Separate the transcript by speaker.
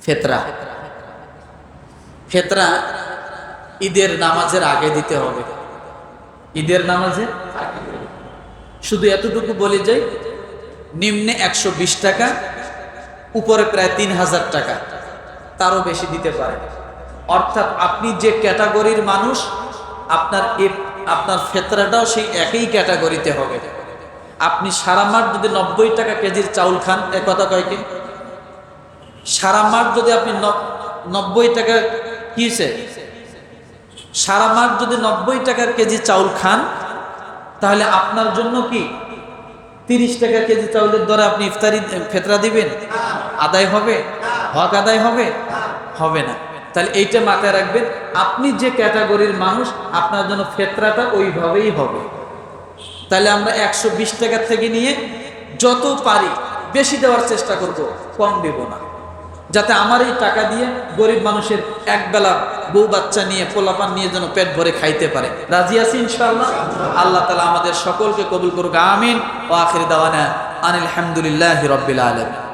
Speaker 1: ফেতরা। ফেতরা ঈদের নামাজের আগে দিতে হবে, ঈদের নামাজে। শুধু এতটুকু বলে যাই, নিম্নে 120 টাকা, উপরে প্রায় 3000 টাকা, তারও বেশি দিতে পারে। অর্থাৎ আপনি যে ক্যাটাগরির মানুষ, আপনার ফেতরাটাও সেই একই ক্যাটাগরিতে হবে। আপনি সারা মাস যদি 90 টাকা কেজির চাউল খান, এ কথা কয়কে? সারা মাস যদি আপনি 90 টাকা কিসে, সারা মাস যদি 90 টাকার কেজি চাউল খান, তাহলে আপনার জন্য কি 30 টাকা কেজি চাউলের দরে আপনি ইফতারি ফেতরা দিবেন? আদায় হবে? হক আদায় হবে? হবে না। তাহলে এইটা মাথায় রাখবেন, আপনি যে ক্যাটাগরির মানুষ, আপনার জন্য ফেতরাটা ওইভাবেই হবে। তাহলে আমরা 120 টাকার থেকে নিয়ে যত পারি বেশি দেওয়ার চেষ্টা করব, কম দেব না, যাতে আমার এই টাকা দিয়ে গরিব মানুষের একবেলা বউ বাচ্চা নিয়ে, পোলাপান নিয়ে যেন পেট ভরে খাইতে পারে। রাজি আছি ইনশাআল্লাহ? আল্লাহ তাআলা আমাদের সকলকে কবুল করুক, আমিন। ওয়া আখির দাওয়ানা আনিল হামদুলিল্লাহি রাব্বিল আলামিন।